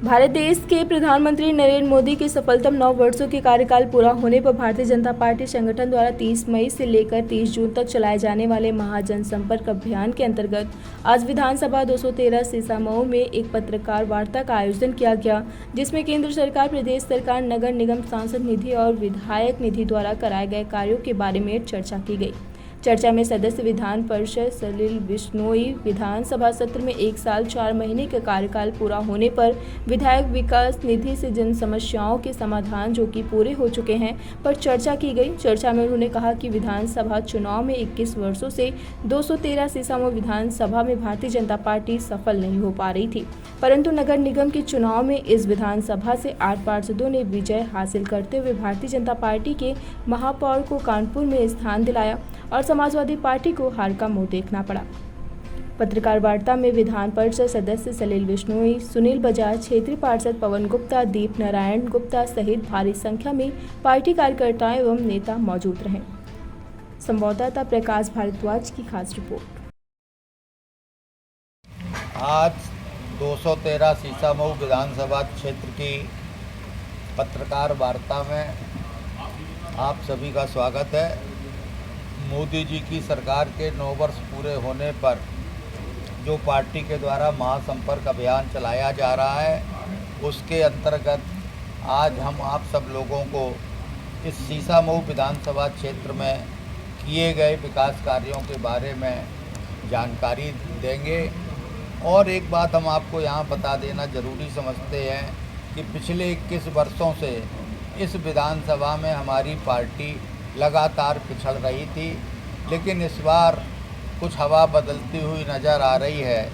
भारत देश के प्रधानमंत्री नरेंद्र मोदी के सफलतम 9 वर्षों के कार्यकाल पूरा होने पर भारतीय जनता पार्टी संगठन द्वारा 30 मई से लेकर 30 जून तक चलाए जाने वाले महाजनसंपर्क अभियान के अंतर्गत आज विधानसभा 213 सीसामऊ में एक पत्रकार वार्ता का आयोजन किया गया, जिसमें केंद्र सरकार, प्रदेश सरकार, नगर निगम सांसद निधि और विधायक निधि द्वारा कराए गए कार्यों के बारे में चर्चा की गई। चर्चा में सदस्य विधान परिषद सलील बिश्नोई विधानसभा सत्र में 1 साल 4 महीने का कार्यकाल पूरा होने पर विधायक विकास निधि से जन समस्याओं के समाधान जो कि पूरे हो चुके हैं पर चर्चा की गई। चर्चा में उन्होंने कहा कि विधानसभा चुनाव में 21 वर्षों से 213 सीसामऊ विधानसभा में भारतीय जनता पार्टी सफल नहीं हो पा रही थी, परंतु नगर निगम के चुनाव में इस विधानसभा से 8 पार्षदों ने विजय हासिल करते हुए भारतीय जनता पार्टी के महापौर को कानपुर में स्थान दिलाया और समाजवादी पार्टी को हार का मुंह देखना पड़ा। पत्रकार वार्ता में विधान परिषद सदस्य सलील बिश्नोई, सुनील बजाज, क्षेत्रीय पार्षद पवन गुप्ता, दीप नारायण गुप्ता सहित भारी संख्या में पार्टी कार्यकर्ता एवं नेता मौजूद रहे। संवाददाता प्रकाश भारद्वाज की खास रिपोर्ट। आज 213 सीसामऊ विधानसभा क्षेत्र की पत्रकार वार्ता में आप सभी का स्वागत है। मोदी जी की सरकार के 9 वर्ष पूरे होने पर जो पार्टी के द्वारा महासंपर्क अभियान चलाया जा रहा है, उसके अंतर्गत आज हम आप सब लोगों को इस सीसामऊ विधानसभा क्षेत्र में किए गए विकास कार्यों के बारे में जानकारी देंगे। और एक बात हम आपको यहाँ बता देना ज़रूरी समझते हैं कि पिछले 21 वर्षों से इस विधानसभा में हमारी पार्टी लगातार पिछड़ रही थी, लेकिन इस बार कुछ हवा बदलती हुई नज़र आ रही है।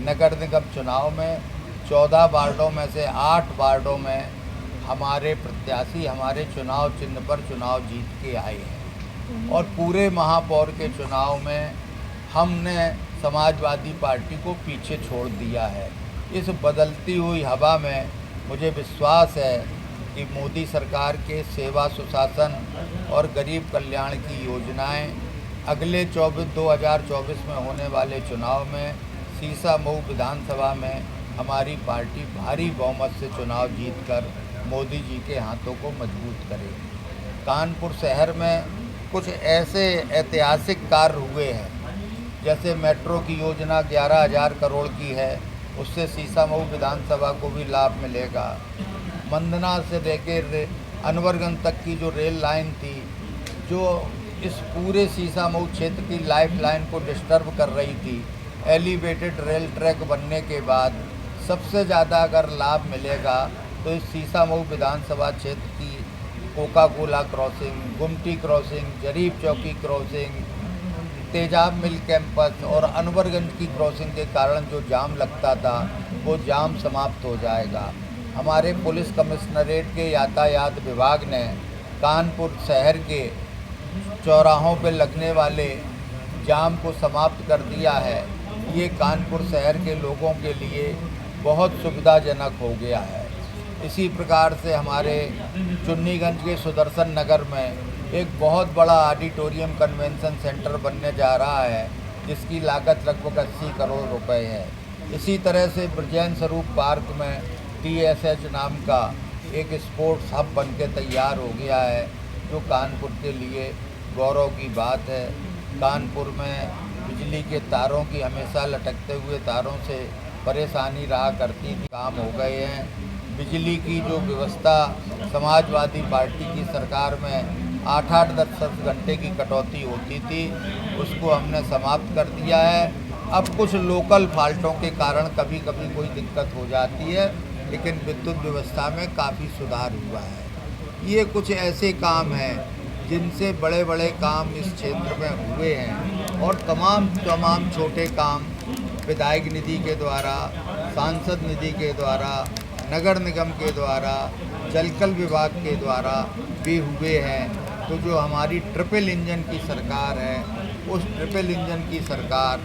नगर निगम चुनाव में 14 वार्डों में से 8 वार्डों में हमारे प्रत्याशी हमारे चुनाव चिन्ह पर चुनाव जीत के आए हैं और पूरे महापौर के चुनाव में हमने समाजवादी पार्टी को पीछे छोड़ दिया है। इस बदलती हुई हवा में मुझे विश्वास है कि मोदी सरकार के सेवा सुशासन और गरीब कल्याण की योजनाएं अगले 2024 में होने वाले चुनाव में सीसामऊ विधानसभा में हमारी पार्टी भारी बहुमत से चुनाव जीतकर मोदी जी के हाथों को मजबूत करेगी। कानपुर शहर में कुछ ऐसे ऐतिहासिक कार्य हुए हैं, जैसे मेट्रो की योजना 11,000 करोड़ की है, उससे सीसामऊ विधानसभा को भी लाभ मिलेगा। मंदना से लेकर अनवरगंज तक की जो रेल लाइन थी, जो इस पूरे सीसामऊ क्षेत्र की लाइफ लाइन को डिस्टर्ब कर रही थी, एलिवेटेड रेल ट्रैक बनने के बाद सबसे ज़्यादा अगर लाभ मिलेगा तो इस सीसामऊ विधानसभा क्षेत्र की कोका कोला क्रॉसिंग, गुमटी क्रॉसिंग, जरीफ चौकी क्रॉसिंग, तेजाब मिल कैंपस और अनवरगंज की क्रॉसिंग के कारण जो जाम लगता था वो जाम समाप्त हो जाएगा। हमारे पुलिस कमिश्नरेट के यातायात विभाग ने कानपुर शहर के चौराहों पर लगने वाले जाम को समाप्त कर दिया है। ये कानपुर शहर के लोगों के लिए बहुत सुविधाजनक हो गया है। इसी प्रकार से हमारे चुन्नीगंज के सुदर्शन नगर में एक बहुत बड़ा ऑडिटोरियम कन्वेंशन सेंटर बनने जा रहा है, जिसकी लागत लगभग 80 करोड़ रुपए है। इसी तरह से ब्रजेन स्वरूप पार्क में TSH नाम का एक स्पोर्ट्स हब बन के तैयार हो गया है, जो कानपुर के लिए गौरव की बात है। कानपुर में बिजली के तारों की हमेशा लटकते हुए तारों से परेशानी रहा करती थी, काम हो गए हैं। बिजली की जो व्यवस्था समाजवादी पार्टी की सरकार में 8-8, 10-10 घंटे की कटौती होती थी, उसको हमने समाप्त कर दिया है। अब कुछ लोकल फाल्टों के कारण कभी कभी कोई दिक्कत हो जाती है, लेकिन विद्युत व्यवस्था में काफ़ी सुधार हुआ है। ये कुछ ऐसे काम हैं जिनसे बड़े बड़े काम इस क्षेत्र में हुए हैं और तमाम छोटे काम विधायक निधि के द्वारा, सांसद निधि के द्वारा, नगर निगम के द्वारा, जलकल विभाग के द्वारा भी हुए हैं। तो जो हमारी ट्रिपल इंजन की सरकार है, उस ट्रिपल इंजन की सरकार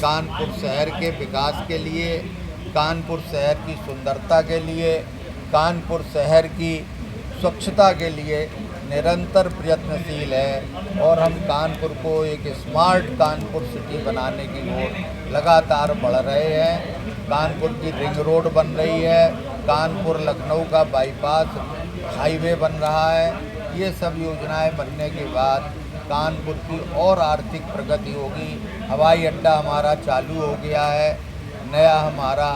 कानपुर शहर के विकास के लिए, कानपुर शहर की सुंदरता के लिए, कानपुर शहर की स्वच्छता के लिए निरंतर प्रयत्नशील है और हम कानपुर को एक स्मार्ट कानपुर सिटी बनाने की ओर लगातार बढ़ रहे हैं। कानपुर की रिंग रोड बन रही है, कानपुर लखनऊ का बाईपास हाईवे बन रहा है। ये सब योजनाएं बनने के बाद कानपुर की और आर्थिक प्रगति होगी। हवाई अड्डा हमारा चालू हो गया है, नया हमारा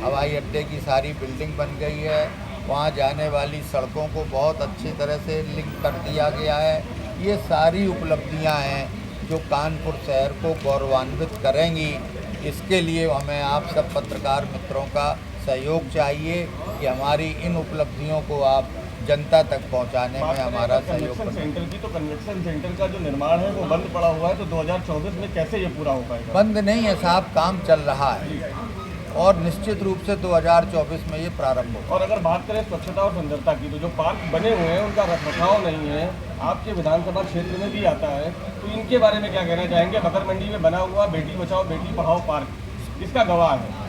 हवाई अड्डे की सारी बिल्डिंग बन गई है, वहाँ जाने वाली सड़कों को बहुत अच्छी तरह से लिंक कर दिया गया है। ये सारी उपलब्धियां हैं जो कानपुर शहर को गौरवान्वित करेंगी। इसके लिए हमें आप सब पत्रकार मित्रों का सहयोग चाहिए कि हमारी इन उपलब्धियों को आप जनता तक पहुंचाने में हमारा सहयोग करें। सेंटर की तो कन्वेंशन सेंटर का जो निर्माण है वो बंद पड़ा हुआ है, तो 2024 में कैसे ये पूरा हो पाएगा? बंद नहीं है साहब, काम चल रहा है और निश्चित रूप से 2024 में ये प्रारंभ होगा। और अगर बात करें स्वच्छता और सुंदरता की, तो जो पार्क बने हुए हैं उनका रखरखाव नहीं है, आपके विधानसभा क्षेत्र में भी आता है, तो इनके बारे में क्या कहना चाहेंगे? बकर मंडी में बना हुआ बेटी बचाओ बेटी पढ़ाओ पार्क इसका गवाह है।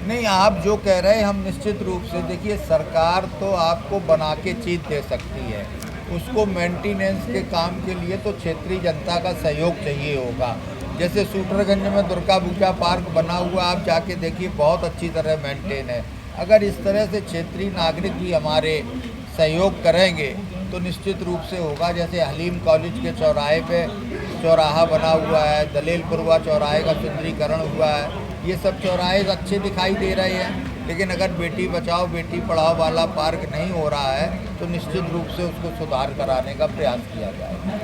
नहीं, आप जो कह रहे हैं हम निश्चित रूप से, देखिए सरकार तो आपको बना के चीज़ दे सकती है, उसको मेंटेनेंस के काम के लिए तो क्षेत्रीय जनता का सहयोग चाहिए होगा। जैसे शूटरगंज में दुर्गा पूजा पार्क बना हुआ, आप जाके देखिए बहुत अच्छी तरह मेंटेन है। अगर इस तरह से क्षेत्रीय नागरिक भी हमारे सहयोग करेंगे तो निश्चित रूप से होगा। जैसे हलीम कॉलेज के चौराहे पे चौराहा बना हुआ है, दलेलपुरवा चौराहे का सुंदरीकरण हुआ है, ये सब चौराहे अच्छे दिखाई दे रहे हैं। लेकिन अगर बेटी बचाओ बेटी पढ़ाओ वाला पार्क नहीं हो रहा है तो निश्चित रूप से उसको सुधार कराने का प्रयास किया जाएगा।